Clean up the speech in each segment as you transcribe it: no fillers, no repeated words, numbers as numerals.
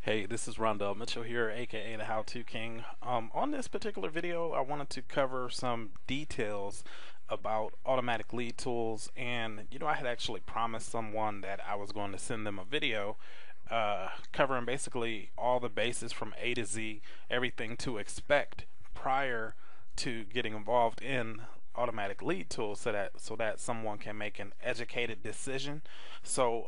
Hey, this is Rondell Mitchell here, aka the How To King. On this particular video, I wanted to cover some details about automatic lead tools, and I had actually promised someone that I was going to send them a video covering basically all the bases from A to Z, everything to expect prior to getting involved in automatic lead tools, so that someone can make an educated decision. So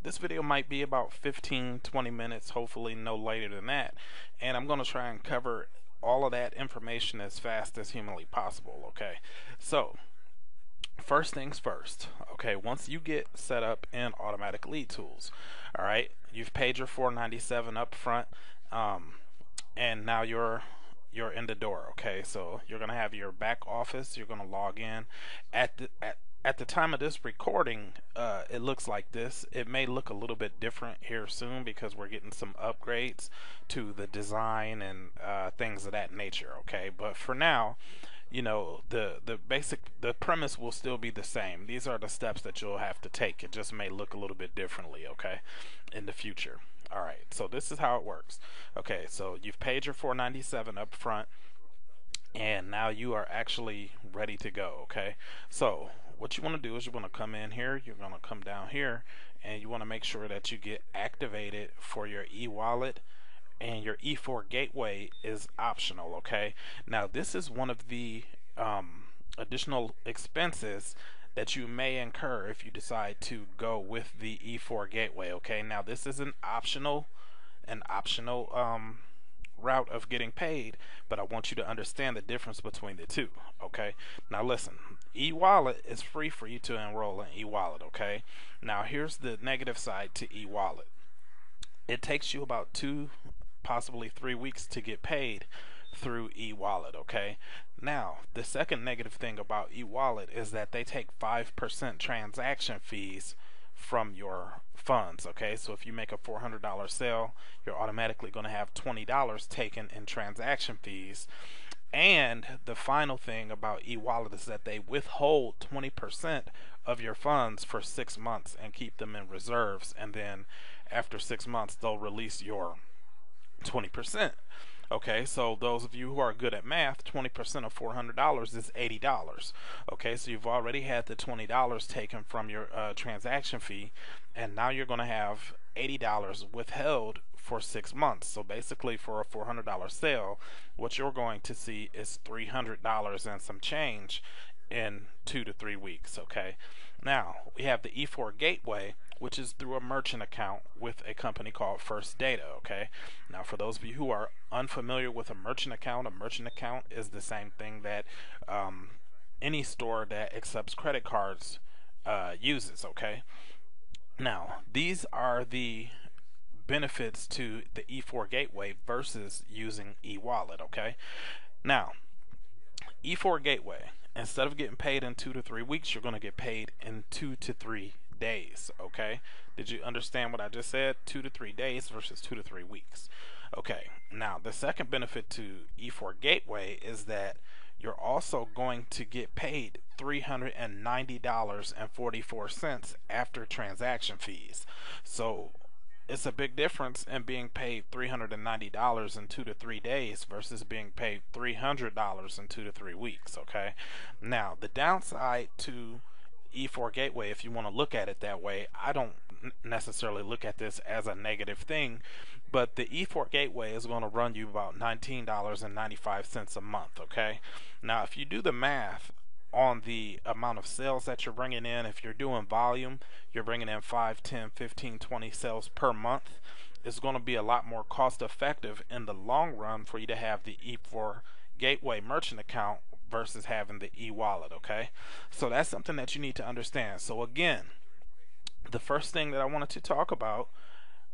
this video might be about 15-20 minutes, hopefully no later than that, and I'm going to try and cover all of that information as fast as humanly possible. Okay, so first things first. Okay, once you get set up in automatic lead tools, all right, you've paid your $4.97 up front, um, and now you're in the door. Okay, so you're gonna have your back office. You're gonna log in at the time of this recording. It looks like this. It may look a little bit different here soon because we're getting some upgrades to the design and things of that nature. Okay, but for now, the premise will still be the same. These are the steps that you'll have to take. It just may look a little bit differently, okay, in the future. All right, so this is how it works. Okay, so you've paid your $4.97 up front, and now you are actually ready to go. Okay, so what you want to do is you want to come in here, you're going to come down here, and you want to make sure that you get activated for your e-wallet, and your E4 gateway is optional. Okay, now this is one of the additional expenses that you may incur if you decide to go with the E4 gateway. Okay, now this is an optional route of getting paid, but I want you to understand the difference between the two. Okay, now listen, e-wallet is free for you to enroll in e-wallet. Okay, now here's the negative side to e-wallet. It takes you about 2, possibly 3 weeks to get paid through e-wallet. Okay, now the second negative thing about e-wallet is that they take 5% transaction fees from your funds. Okay, so if you make a $400 sale, you're automatically going to have $20 taken in transaction fees. And the final thing about e-wallet is that they withhold 20% of your funds for 6 months and keep them in reserves, and then after 6 months they'll release your 20%. Okay, so those of you who are good at math, 20% of $400 is $80. Okay, so you've already had the $20 taken from your transaction fee, and now you're going to have $80 withheld for 6 months. So basically, for a $400 sale, what you're going to see is $300 and some change in 2 to 3 weeks. Okay, now we have the E4 gateway, which is through a merchant account with a company called First Data. Okay, now for those of you who are unfamiliar with a merchant account is the same thing that any store that accepts credit cards uses. Okay, now these are the benefits to the E4 gateway versus using e-wallet. Okay, now E4 gateway, instead of getting paid in 2 to 3 weeks, you're going to get paid in 2 to 3 days. Okay, did you understand what I just said? 2 to 3 days versus 2 to 3 weeks. Okay, now the second benefit to E4 gateway is that you're also going to get paid $390.44 after transaction fees. So it's a big difference in being paid $390 in 2 to 3 days versus being paid $300 in 2 to 3 weeks. Okay, now the downside to E4 gateway, if you want to look at it that way, I don't necessarily look at this as a negative thing, but the E4 gateway is going to run you about $19.95 a month. Okay, now if you do the math on the amount of sales that you're bringing in, if you're doing volume, you're bringing in 5, 10, 15, 20 sales per month, it's going to be a lot more cost effective in the long run for you to have the E4 gateway merchant account versus having the e-wallet. Okay, so that's something that you need to understand. So again, the first thing that I wanted to talk about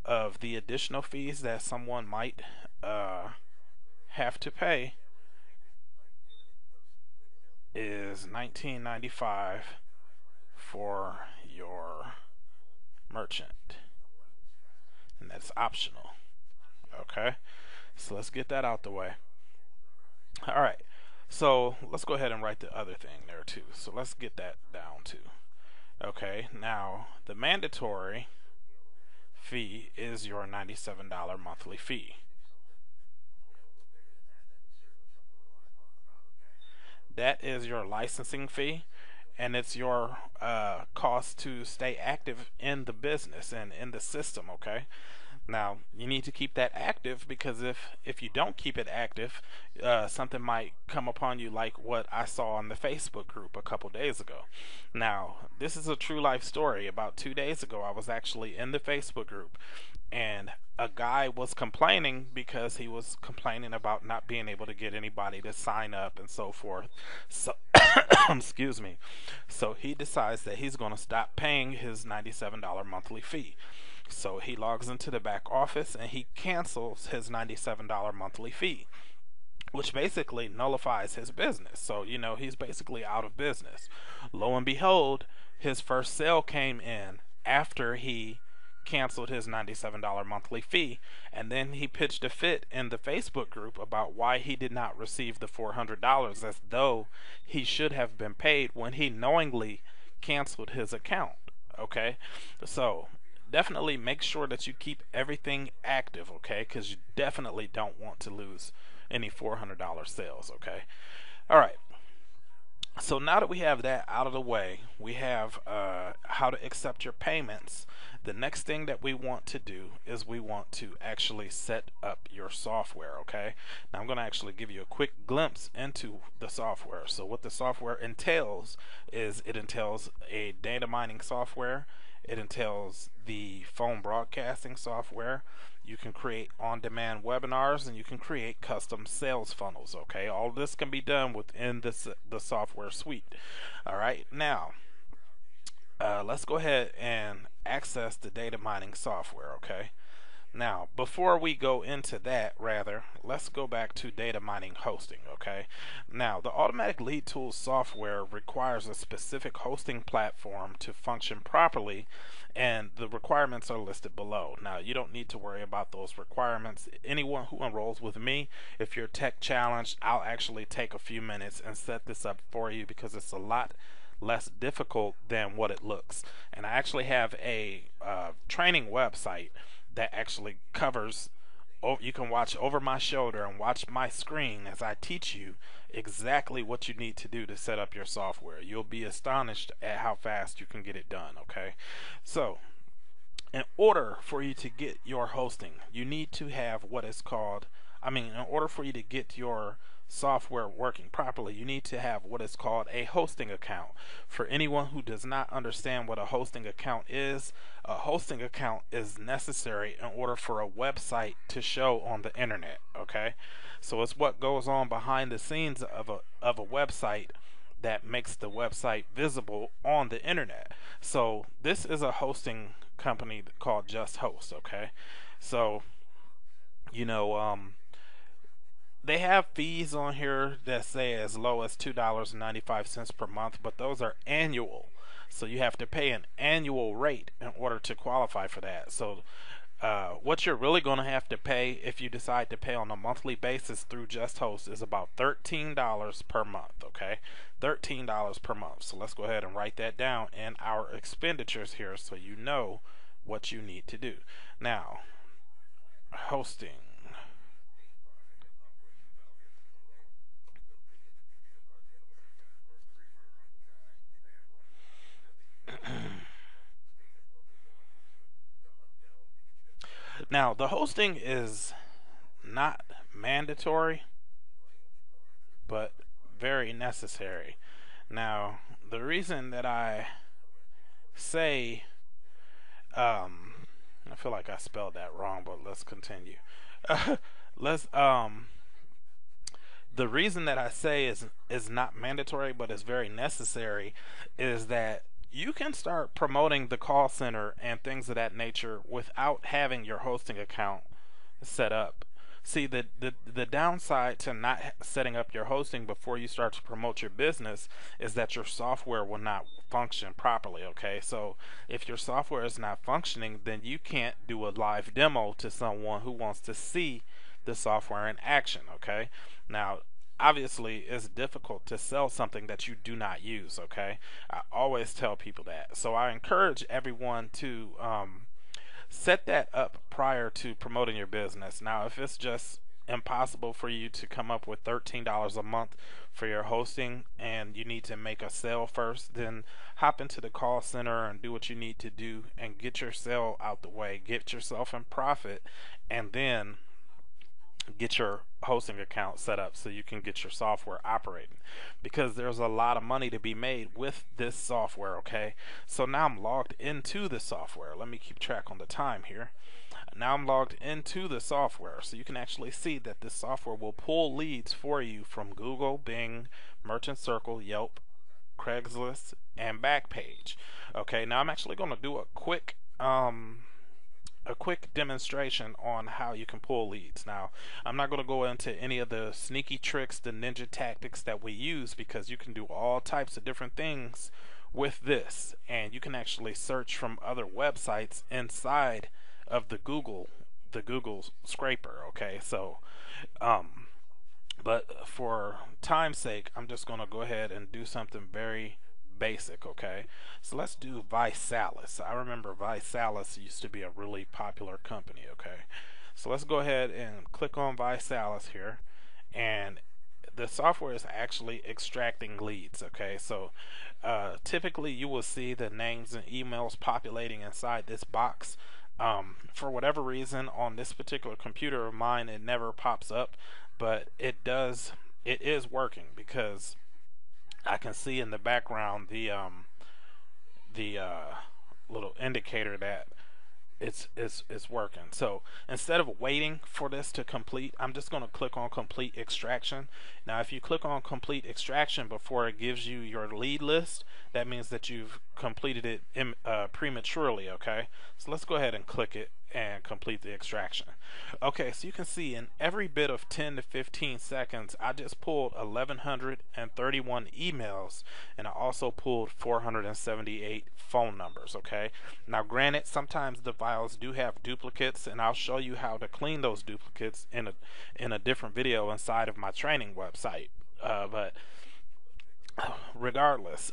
of the additional fees that someone might have to pay is $19.95 for your merchant, and that's optional. Okay, so let's get that out the way. All right, so let's go ahead and write the other thing there too. So let's get that down too. Okay, now the mandatory fee is your $97 monthly fee. That is your licensing fee, and it's your cost to stay active in the business and in the system. Okay. Now you need to keep that active, because if you don't keep it active, something might come upon you like what I saw on the Facebook group a couple days ago. Now this is a true life story. About 2 days ago, I was actually in the Facebook group, and a guy was complaining because he was complaining about not being able to get anybody to sign up and so forth. So excuse me. So he decides that he's going to stop paying his $97 monthly fee. So he logs into the back office and he cancels his $97 monthly fee, which basically nullifies his business. So, he's basically out of business. Lo and behold, his first sale came in after he canceled his $97 monthly fee, and then he pitched a fit in the Facebook group about why he did not receive the $400, as though he should have been paid when he knowingly canceled his account. Okay? So, definitely make sure that you keep everything active, okay? Because you definitely don't want to lose any $400 sales, okay? All right. So now that we have that out of the way, we have how to accept your payments. The next thing that we want to do is we want to actually set up your software, okay? Now I'm going to actually give you a quick glimpse into the software. So what the software entails is it entails a data mining software. It entails the phone broadcasting software. You can create on-demand webinars, and you can create custom sales funnels. Okay, all this can be done within the software suite. All right, now let's go ahead and access the data mining software. Okay. Now, before we go into that, rather, let's go back to data mining hosting, okay? Now, the Automatic Lead Tools software requires a specific hosting platform to function properly, and the requirements are listed below. Now, you don't need to worry about those requirements. Anyone who enrolls with me, if you're tech challenged, I'll actually take a few minutes and set this up for you, because it's a lot less difficult than what it looks. And I actually have a training website that actually covers, you can watch over my shoulder and watch my screen as I teach you exactly what you need to do to set up your software. You'll be astonished at how fast you can get it done, okay? So in order for you to get your hosting, you need to have what is called, in order for you to get your software working properly, you need to have what is called a hosting account. For anyone who does not understand what a hosting account is, a hosting account is necessary in order for a website to show on the internet, okay? So it's what goes on behind the scenes of a website that makes the website visible on the internet. So this is a hosting company called Just Host, okay? So, they have fees on here that say as low as $2.95 per month, but those are annual. So you have to pay an annual rate in order to qualify for that. So what you're really going to have to pay if you decide to pay on a monthly basis through Just Host is about $13 per month, okay? $13 per month. So let's go ahead and write that down in our expenditures here so you know what you need to do. Now, hosting. Now, the hosting is not mandatory, but very necessary. Now, the reason that I say, I feel like I spelled that wrong, but let's continue. let's The reason that I say is not mandatory but is very necessary is that you can start promoting the call center and things of that nature without having your hosting account set up. See, the downside to not setting up your hosting before you start to promote your business is that your software will not function properly, okay? So if your software is not functioning, then you can't do a live demo to someone who wants to see the software in action, okay? Now, obviously, it's difficult to sell something that you do not use, okay? I always tell people that. So I encourage everyone to set that up prior to promoting your business. Now, if it's just impossible for you to come up with $13 a month for your hosting and you need to make a sale first, then hop into the call center and do what you need to do and get your sale out the way, get yourself in profit, and then get your hosting account set up so you can get your software operating, because there's a lot of money to be made with this software. Okay, so now I'm logged into the software. Let me keep track on the time here. Now I'm logged into the software, so you can actually see that this software will pull leads for you from Google, Bing, Merchant Circle, Yelp, Craigslist, and Backpage. Okay, now I'm actually going to do a quick demonstration on how you can pull leads. Now, I'm not going to go into any of the sneaky tricks, the ninja tactics that we use, because you can do all types of different things with this, and you can actually search from other websites inside of the Google scraper. Okay, so but for time's sake, I'm just going to go ahead and do something very basic. Okay, so let's do ViSalus. I remember ViSalus used to be a really popular company. Okay, so let's go ahead and click on ViSalus here, and the software is actually extracting leads. Okay, so typically you will see the names and emails populating inside this box. For whatever reason, on this particular computer of mine, it never pops up, but it is working, because I can see in the background the little indicator that it's working. So instead of waiting for this to complete, I'm just going to click on complete extraction. Now, if you click on complete extraction before it gives you your lead list, that means that you've completed it prematurely. Okay, so let's go ahead and click it and complete the extraction. Okay, so you can see in every bit of 10 to 15 seconds, I just pulled 1,131 emails, and I also pulled 478 phone numbers. Okay, now granted, sometimes the files do have duplicates, and I'll show you how to clean those duplicates in a different video inside of my training website. But regardless,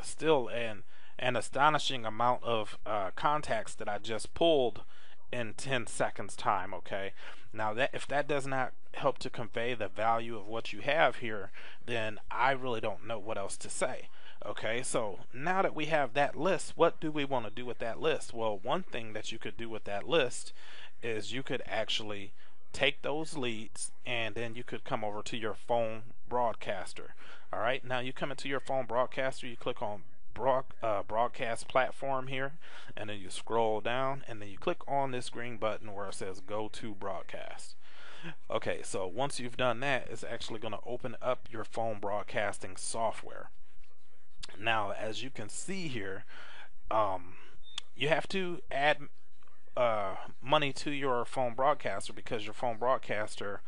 still an astonishing amount of contacts that I just pulled in 10 seconds time. Okay, now that if that does not help to convey the value of what you have here, then I really don't know what else to say. Okay, so now that we have that list, what do we want to do with that list? Well, one thing that you could do with that list is you could actually take those leads, and then you could come over to your phone broadcaster. All right, now you come into your phone broadcaster, you click on broadcast platform here, and then you scroll down, and then you click on this green button where it says go to broadcast. Okay, so once you've done that, it's actually going to open up your phone broadcasting software. Now, as you can see here, you have to add money to your phone broadcaster, because your phone broadcaster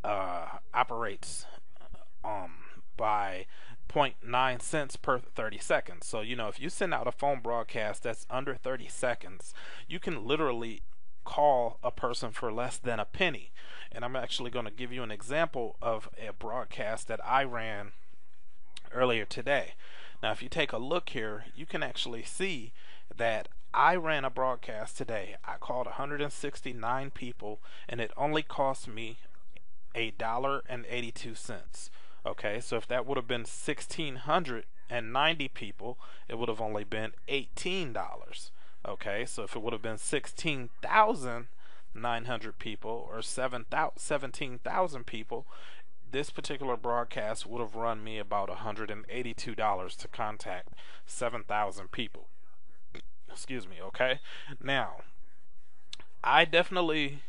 operates by 0.9 cents per 30 seconds. So, you know, if you send out a phone broadcast that's under 30 seconds, you can literally call a person for less than a penny. And I'm actually going to give you an example of a broadcast that I ran earlier today. Now, if you take a look here, you can actually see that I ran a broadcast today. I called 169 people, and it only cost me $1.82. Okay, so if that would have been 1,690 people, it would have only been $18. Okay, so if it would have been 16,900 people or 17,000 people, this particular broadcast would have run me about $182 to contact 7,000 people. Excuse me. Okay, now I definitely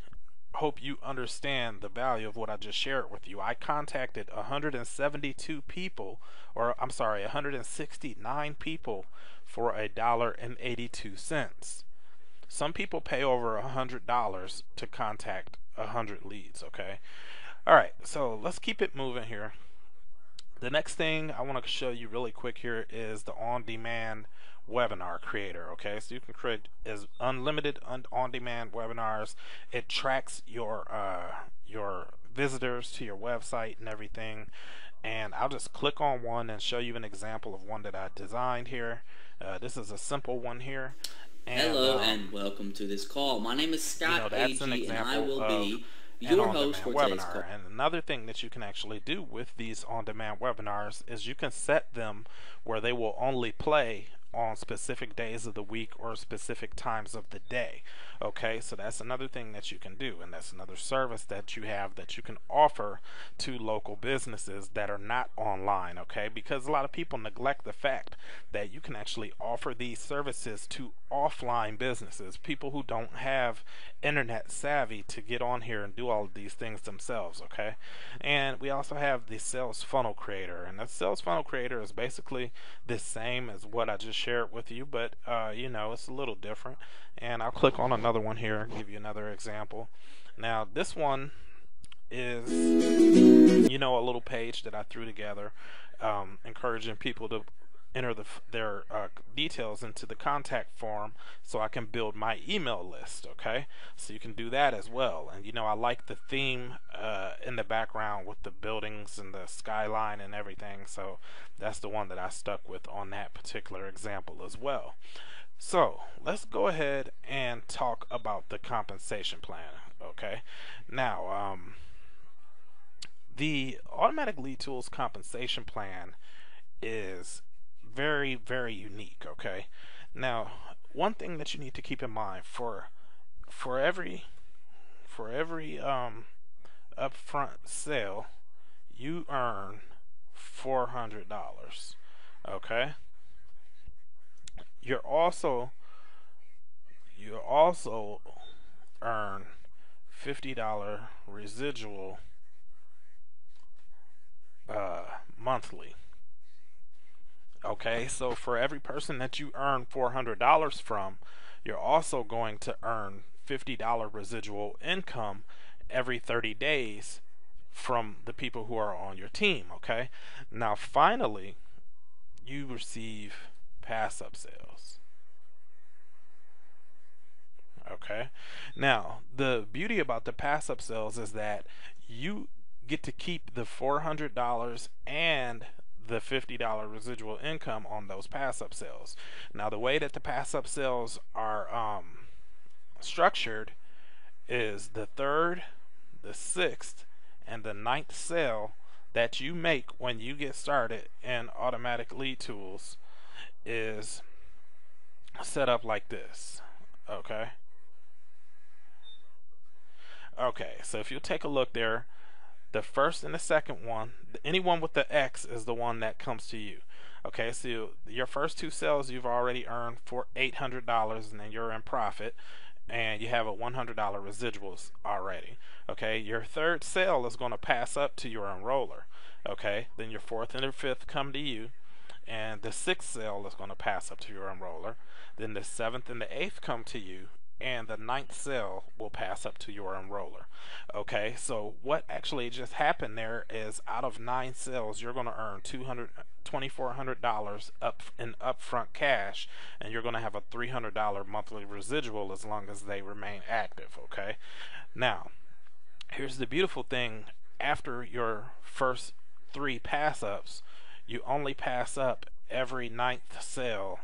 hope you understand the value of what I just shared with you. I contacted 172 people, or I'm sorry, 169 people for $1.82. Some people pay over $100 to contact 100 leads. Okay, all right, so let's keep it moving here. The next thing I want to show you really quick here is the on-demand webinar creator. Okay, so you can create as unlimited on-demand webinars. It tracks your visitors to your website and everything. And I'll just click on one and show you an example of one that I designed here. This is a simple one here, And Hello and welcome to this call. My name is Scott that's an AG and I example will of be an your host on-demand for today's webinar. call. And another thing that you can actually do with these on-demand webinars is you can set them where they will only play on specific days of the week or specific times of the day. Okay, so that's another thing that you can do, and that's another service that you have that you can offer to local businesses that are not online. Okay, because a lot of people neglect the fact that you can actually offer these services to offline businesses, people who don't have internet savvy to get on here and do all of these things themselves. Okay, and we also have the sales funnel creator, and the sales funnel creator is basically the same as what I just shared with you, but it's a little different. And I'll click on another one here and give you another example. Now this one is a little page that I threw together, encouraging people to enter their details into the contact form so I can build my email list. Okay, so you can do that as well. And I like the theme in the background with the buildings and the skyline and everything, so that's the one that I stuck with on that particular example as well. So let's go ahead and talk about the compensation plan. Okay, now the automatic lead tools compensation plan is very, very unique. Okay, now one thing that you need to keep in mind for every upfront sale, you earn $400. Okay, you're also you also earn $50 residual monthly. Okay, so for every person that you earn $400 from, you're also going to earn $50 residual income every 30 days from the people who are on your team. Okay, now finally, you receive pass up sales. Okay, now the beauty about the pass up sales is that you get to keep the $400 and the $50 residual income on those pass up sales. Now the way that the pass up sales are structured is the third, the sixth, and the ninth sale that you make when you get started in automatic lead tools is set up like this. Okay, okay, so if you take a look there, the first and the second one, anyone with the X is the one that comes to you. Okay, so your first two sales you've already earned for $800, and then you're in profit, and you have a $100 residuals already. Okay, your third sale is going to pass up to your enroller. Okay, then your fourth and your fifth come to you, and the sixth sale is going to pass up to your enroller. Then the seventh and the eighth come to you, and the ninth sale will pass up to your enroller. Okay, so what actually just happened there is out of 9 sales, you're going to earn $2,400 up in upfront cash, and you're going to have a $300 monthly residual as long as they remain active. Okay, now here's the beautiful thing: after your first 3 pass ups, you only pass up every ninth sale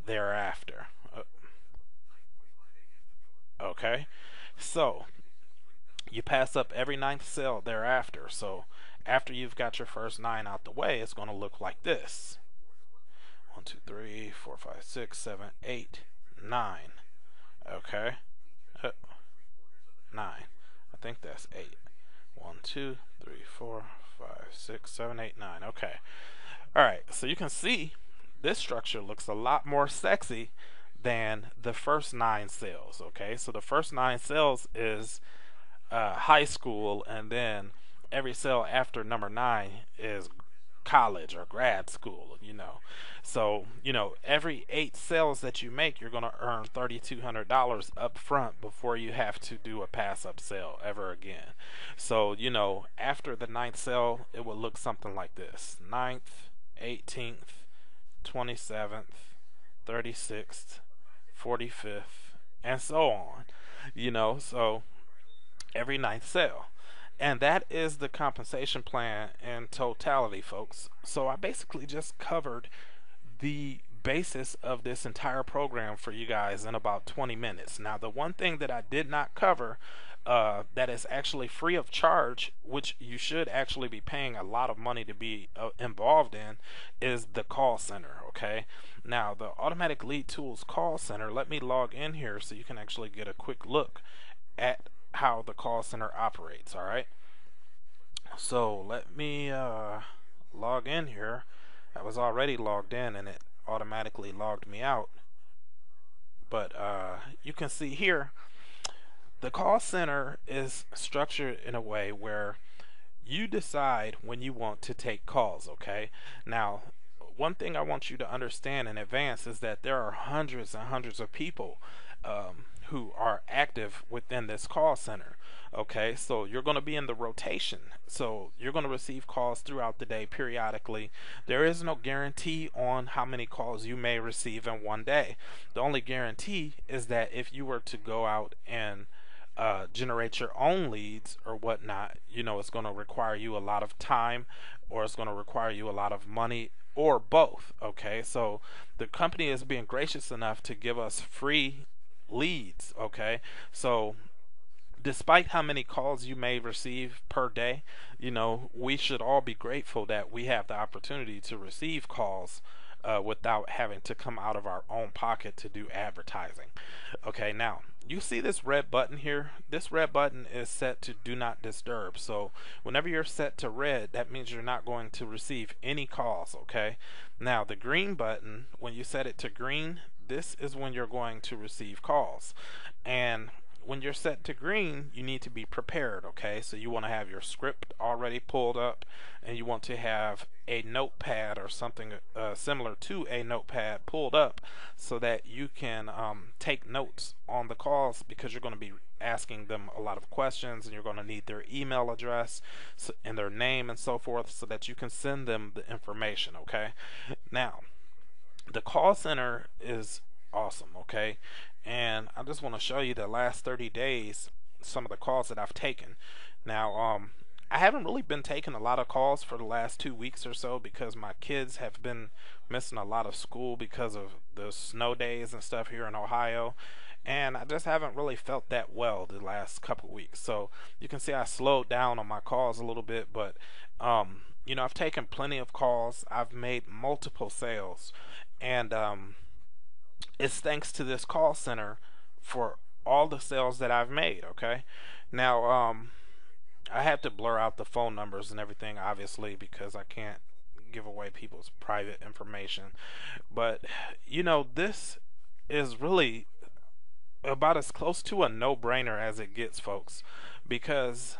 thereafter. Okay, so you pass up every ninth sale thereafter. So after you've got your first 9 out the way, it's going to look like this: 1, 2, 3, 4, 5, 6, 7, 8, 9. Okay, uh, 9. I think that's 8. 1, 2, 3, 4, 5, 6, 7, 8, 9. Okay. All right. So you can see this structure looks a lot more sexy than the first 9 sales. Okay. So the first 9 sales is high school, and then every sale after number 9 is college or grad school. So every 8 sales that you make, you're going to earn $3,200 up front before you have to do a pass up sale ever again. So after the ninth sale, it will look something like this: ninth, 18th, 27th, 36th, 45th, and so on. So every ninth sale. And that is the compensation plan in totality, folks. So I basically just covered the basis of this entire program for you guys in about 20 minutes. Now, the one thing that I did not cover that is actually free of charge, which you should actually be paying a lot of money to be involved in, is the call center. Okay, now the Automatic Lead Tools call center, let me log in here so you can actually get a quick look at how the call center operates. All right, so let me log in here. I was already logged in and it automatically logged me out, but you can see here the call center is structured in a way where you decide when you want to take calls. Okay, now one thing I want you to understand in advance is that there are hundreds and hundreds of people who are active within this call center. Okay, so you're going to be in the rotation, so you're going to receive calls throughout the day periodically. There is no guarantee on how many calls you may receive in one day. The only guarantee is that if you were to go out and generate your own leads or whatnot, you know, it's going to require you a lot of time, or it's going to require you a lot of money, or both. Okay, so the company is being gracious enough to give us free leads. Okay, so despite how many calls you may receive per day, you know, we should all be grateful that we have the opportunity to receive calls without having to come out of our own pocket to do advertising. Okay, now you see this red button here. This red button is set to do not disturb. So whenever you're set to red, that means you're not going to receive any calls. Okay, now the green button, when you set it to green, this is when you're going to receive calls. And when you're set to green, you need to be prepared. Okay, so you want to have your script already pulled up, and you want to have a notepad or something similar to a notepad pulled up so that you can take notes on the calls, because you're going to be asking them a lot of questions, and you're going to need their email address and their name and so forth, so that you can send them the information. Okay, now the call center is awesome. Okay, and I just want to show you the last 30 days, some of the calls that I've taken. Now I haven't really been taking a lot of calls for the last 2 weeks or so, because my kids have been missing a lot of school because of the snow days and stuff here in Ohio, and I just haven't really felt that well the last couple weeks. So you can see I slowed down on my calls a little bit, but you know, I've taken plenty of calls. I've made multiple sales, and it's thanks to this call center for all the sales that I've made. Okay, now I have to blur out the phone numbers and everything, obviously, because I can't give away people's private information. But you know, this is really about as close to a no-brainer as it gets, folks, because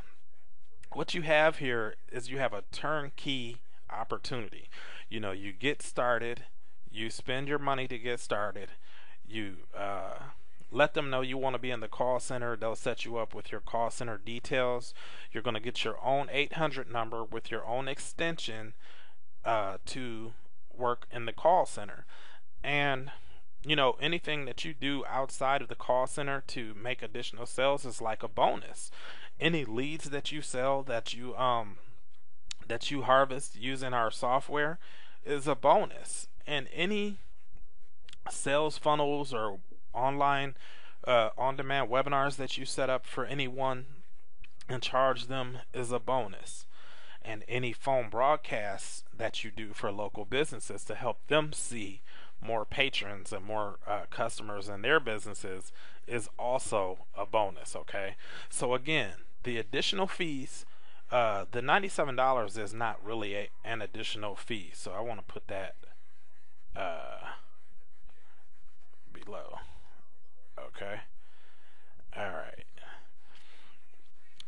what you have here is you have a turnkey opportunity. You know, you get started, you spend your money to get started, you let them know you want to be in the call center. They'll set you up with your call center details. You're going to get your own 800 number with your own extension to work in the call center. And you know, anything that you do outside of the call center to make additional sales is like a bonus. Any leads that you sell, that you harvest using our software, is a bonus. And any sales funnels or online on-demand webinars that you set up for anyone and charge them is a bonus. And any phone broadcasts that you do for local businesses to help them see more patrons and more customers in their businesses is also a bonus. Okay, so again, the additional fees, the $97 is not really an additional fee, so I want to put that below. Okay, all right,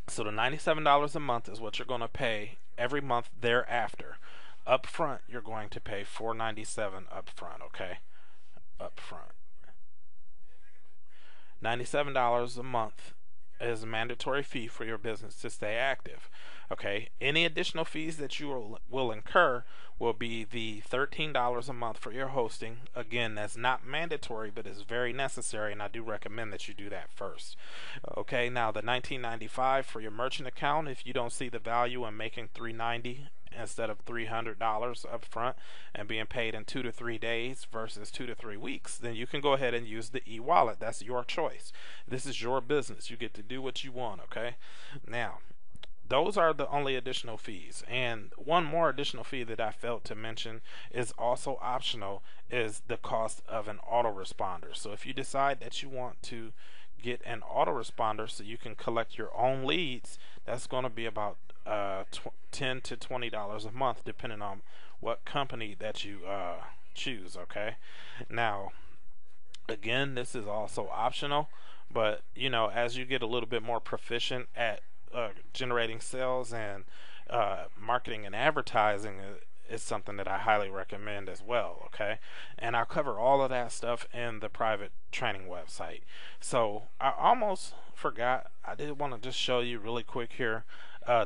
so the $97 a month is what you're going to pay every month thereafter. Up front, you're going to pay $497 up front. Okay, up front, $97 a month is a mandatory fee for your business to stay active. Okay, any additional fees that you will incur will be the $13 a month for your hosting. Again, that's not mandatory, but it's very necessary, and I do recommend that you do that first. Okay, now the $19.95 for your merchant account. If you don't see the value in making $390 instead of $300 up front and being paid in 2 to 3 days versus 2 to 3 weeks, then you can go ahead and use the e-wallet. That's your choice. This is your business. You get to do what you want, okay? Now, those are the only additional fees. And one more additional fee that I failed to mention is also optional, is the cost of an autoresponder. So if you decide that you want to get an autoresponder so you can collect your own leads, that's going to be about $10 to $20 a month, depending on what company that you choose. Okay, now again, this is also optional, but as you get a little bit more proficient at generating sales and marketing and advertising, is something that I highly recommend as well. Okay, and I'll cover all of that stuff in the private training website. So I almost forgot, I did want to just show you really quick here.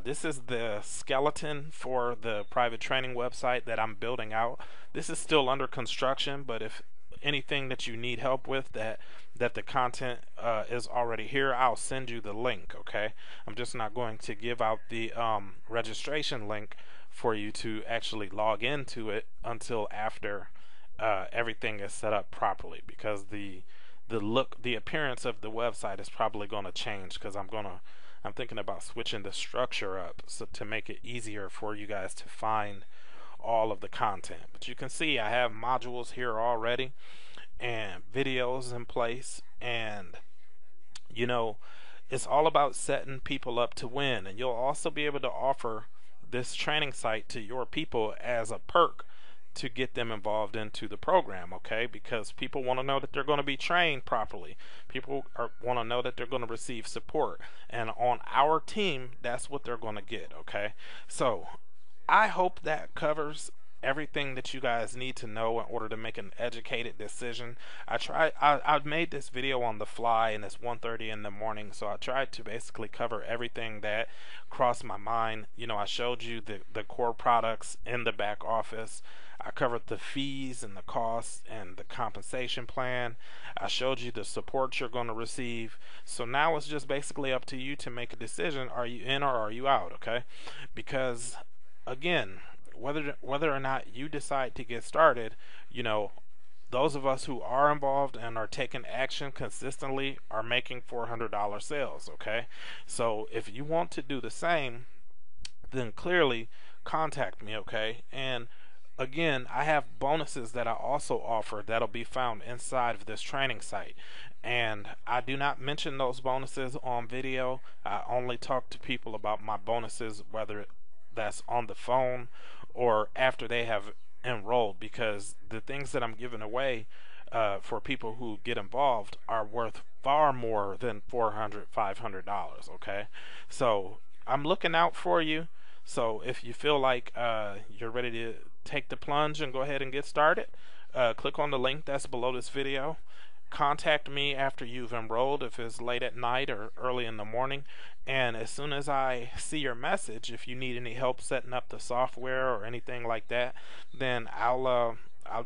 This is the skeleton for the private training website that I'm building out. This is still under construction, but if anything that you need help with, that the content is already here, I'll send you the link. Okay, I'm just not going to give out the registration link for you to actually log into it until after everything is set up properly, because the appearance of the website is probably going to change, because I'm thinking about switching the structure up so to make it easier for you guys to find all of the content. But you can see I have modules here already and videos in place, and it's all about setting people up to win. And you'll also be able to offer this training site to your people as a perk to get them involved into the program. Okay, because people want to know that they're going to be trained properly. People want to know that they're going to receive support, and on our team, that's what they're going to get. Okay, so I hope that covers everything that you guys need to know in order to make an educated decision. I've made this video on the fly, and it's 1:30 in the morning, so I tried to basically cover everything that crossed my mind. I showed you the core products in the back office. I covered the fees and the costs and the compensation plan. I showed you the support you're going to receive. So now it's just basically up to you to make a decision. Are you in or are you out? Okay, because again, whether or not you decide to get started, those of us who are involved and are taking action consistently are making $400 sales. Okay, so if you want to do the same, then clearly contact me. Okay, and again, I have bonuses that I also offer that'll be found inside of this training site, and I do not mention those bonuses on video. I only talk to people about my bonuses, whether that's on the phone or after they have enrolled, because the things that I'm giving away for people who get involved are worth far more than $400-500. Okay, so I'm looking out for you. So if you feel like you're ready to take the plunge and go ahead and get started, click on the link that's below this video. Contact me after you've enrolled, if it's late at night or early in the morning, and as soon as I see your message, if you need any help setting up the software or anything like that, then I'll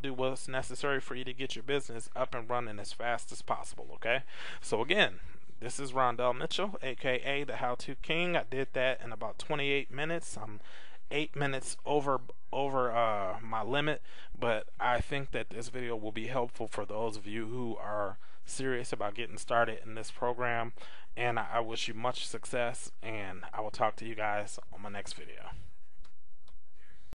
do what's necessary for you to get your business up and running as fast as possible. Okay, so again, this is Rondell Mitchell, aka the How To King. I did that in about 28 minutes. I'm 8 minutes over my limit, but I think that this video will be helpful for those of you who are serious about getting started in this program, and I wish you much success, and I will talk to you guys on my next video.